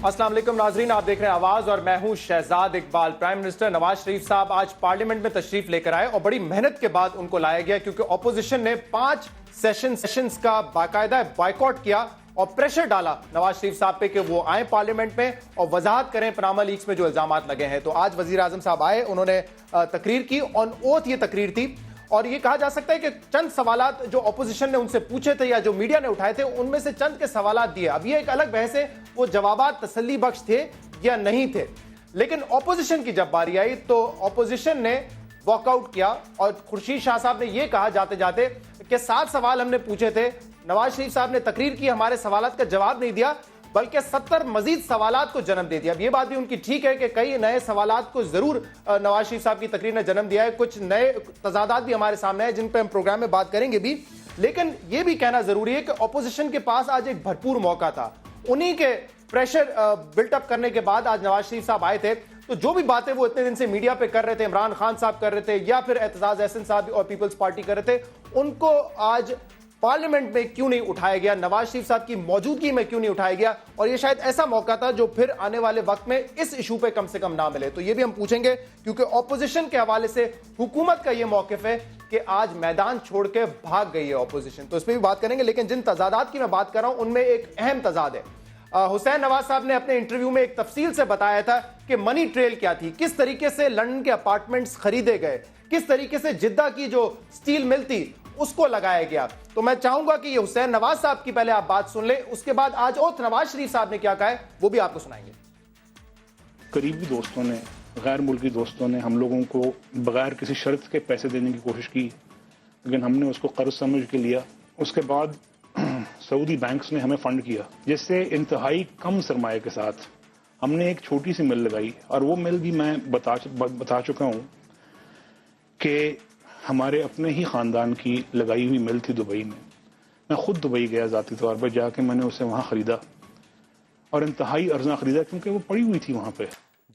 अस्सलाम वालेकुम नाजरीन, आप देख रहे हैं आवाज और मैं हूं शहजाद इकबाल। प्राइम मिनिस्टर नवाज शरीफ साहब आज पार्लियामेंट में तशरीफ लेकर आए और बड़ी मेहनत के बाद उनको लाया गया क्योंकि ऑपोजिशन ने 5 सेशंस का बाकायदा बॉयकॉट किया और प्रेशर डाला नवाज शरीफ साहब पे कि वो आए पार्लियामेंट में और वजाहत करें पनामा लीक्स में जो इल्जामात लगे हैं। तो आज वजीर आजम साहब आए, उन्होंने तकरीर की, ऑन ओथ ये तकरीर थी और ये कहा जा सकता है कि चंद सवालात जो ऑपोजिशन ने उनसे पूछे थे या जो मीडिया ने उठाए थे उनमें से चंद के सवालात दिए। अब ये एक अलग बहस है वो जवाबात तसल्ली बख्श थे या नहीं थे, लेकिन ऑपोजिशन की जब बारी आई तो ऑपोजिशन ने वॉकआउट किया और खुर्शीद शाह साहब ने ये कहा जाते जाते कि 7 सवाल हमने पूछे थे, नवाज शरीफ साहब ने तकरीर की, हमारे सवालात का जवाब नहीं दिया बल्कि 70 मजीद सवालात को जन्म दे दिया। अब ये बात भी उनकी ठीक है कि कई नए सवालात को जरूर नवाज शरीफ साहब की तकरीर ने जन्म दिया है, कुछ नए तजादात भी हमारे सामने है जिन पे हम प्रोग्राम में बात करेंगे भी, लेकिन ये भी कहना जरूरी है कि ऑपोजिशन के पास आज एक भरपूर मौका था। उन्हीं के प्रेशर बिल्टअप करने के बाद आज नवाज शरीफ साहब आए थे, तो जो भी बातें वो इतने दिन से मीडिया पे कर रहे थे, इमरान खान साहब कर रहे थे या फिर एतजाज अहसन साहब और पीपल्स पार्टी कर रहे थे, उनको आज पार्लियामेंट में क्यों नहीं उठाया गया, नवाज शरीफ साहब की मौजूदगी में क्यों नहीं उठाया गया। और ये शायद ऐसा मौका था जो फिर आने वाले वक्त में इस इशू पे कम से कम ना मिले। तो ये भी हम पूछेंगे क्योंकि ऑपोजिशन के हवाले से हुकूमत का ये मौकिफ है कि आज मैदान छोड़ के भाग गई है ऑपोजिशन, तो इस पर भी बात करेंगे। लेकिन जिन तजादात की मैं बात कर रहा हूं उनमें एक अहम तजाद है। हुसैन नवाज साहब ने अपने इंटरव्यू में एक तफसील से बताया था कि मनी ट्रेल क्या थी, किस तरीके से लंदन के अपार्टमेंट्स खरीदे गए, किस तरीके से जिद्दा की जो स्टील मिल थी उसको लगाया गया। तो मैं चाहूंगा कि ये हुसैन नवाज साहब की पहले आप बात सुन ले, उसके बाद आज ओथ नवाज शरीफ साहब ने क्या कहा है वो भी आपको सुनाएंगे। करीबी दोस्तों ने, गैर मुल्की दोस्तों ने हम लोगों को बगैर किसी शर्त के पैसे देने की कोशिश की, लेकिन हमने उसको कर्ज समझ के लिया। उसके बाद सऊदी बैंक्स ने हमें फंड किया, जिससे इंतहाई कम सरमाए के साथ हमने एक छोटी सी मिल लगाई। और वो मिल भी मैं बता चुका हूं कि हमारे अपने ही खानदान की लगाई हुई मिल थी दुबई में। मैं खुद दुबई गया जाती तौर पर, जाके मैंने उसे वहां खरीदा और इंतहाई अर्जा खरीदा क्योंकि वो पड़ी हुई थी वहां पे।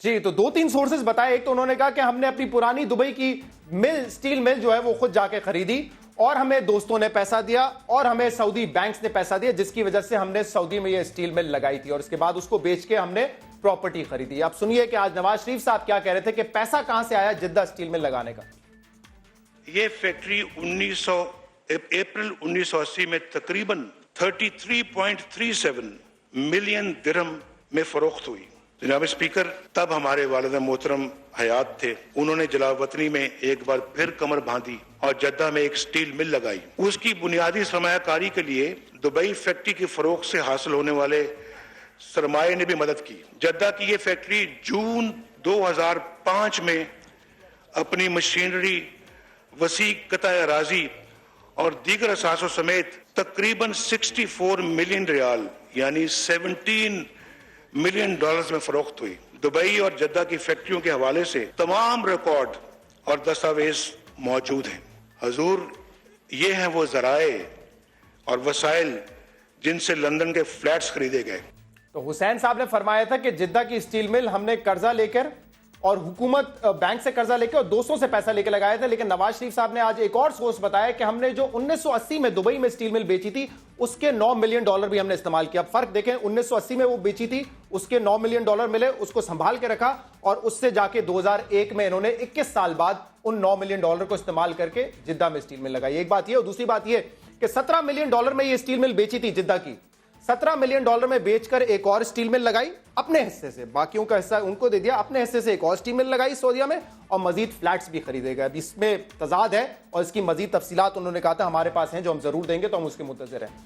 जी, तो 2-3 सोर्सेज बताए। एक तो उन्होंने कहा कि हमने अपनी पुरानी दुबई की मिल, स्टील मिल जो है वो खुद जाके खरीदी और हमें दोस्तों ने पैसा दिया और हमें सऊदी बैंक्स ने पैसा दिया, जिसकी वजह से हमने सऊदी में ये स्टील मिल लगाई थी और उसके बाद उसको बेच के हमने प्रॉपर्टी खरीदी। आप सुनिए कि आज नवाज शरीफ साहब क्या कह रहे थे कि पैसा कहां से आया जिद्दा स्टील मिल लगाने का। ये फैक्ट्री अप्रैल 1980 में तकरीबन 33.37 मिलियन दिरहम में फरोख्त हुई। जनाब स्पीकर, तब हमारे वालिद मोहतरम हयात थे, उन्होंने जलावतनी में एक बार फिर कमर बांधी और जद्दा में एक स्टील मिल लगाई। उसकी बुनियादी सरमायाकारी के लिए दुबई फैक्ट्री की फरोख्त से हासिल होने वाले सरमाए ने भी मदद की। जद्दा की ये फैक्ट्री जून 2005 में अपनी मशीनरी, वसी कताए अराजी और दीगर असासों समेत तकरीबन 64 मिलियन रियाल यानी 17 मिलियन डॉलर्स में फरोख्त हुई। दुबई और जद्दा की फैक्ट्रियों के हवाले से तमाम रिकॉर्ड और दस्तावेज मौजूद हैं। हजूर, ये हैं वो जराए और वसाइल जिनसे लंदन के फ्लैट्स खरीदे गए। तो हुसैन साहब ने फरमाया था कि जिद्दा की स्टील मिल हमने कर्जा लेकर और हुकूमत बैंक से कर्जा लेकर और दोस्तों से पैसा लेकर लगाया था, लेकिन नवाज शरीफ साहब ने आज एक और सोर्स बताया कि हमने जो 1980 में दुबई में स्टील मिल बेची थी उसके 9 मिलियन डॉलर भी हमने इस्तेमाल किया। फर्क देखें, 1980 में वो बेची थी, उसके 9 मिलियन डॉलर मिले, उसको संभाल के रखा और उससे जाके 2001 में इन्होंने 21 साल बाद उन 9 मिलियन डॉलर को इस्तेमाल करके जिद्दा में स्टील मिल लगाई। एक बात ये और दूसरी बात ये कि 17 मिलियन डॉलर में ये स्टील मिल बेची थी जिद्दा की, 17 मिलियन डॉलर में बेचकर एक और स्टील मिल लगाई अपने हिस्से से, बाकियों का हिस्सा उनको दे दिया, अपने हिस्से से एक और स्टील मिल लगाई सऊदीया में और मजीद फ्लैट्स भी खरीदे गए। अब इसमें तजाद है और इसकी मजीद तफसीलात उन्होंने कहा था हमारे पास हैं जो हम जरूर देंगे, तो हम उसके मुंतज़िर हैं।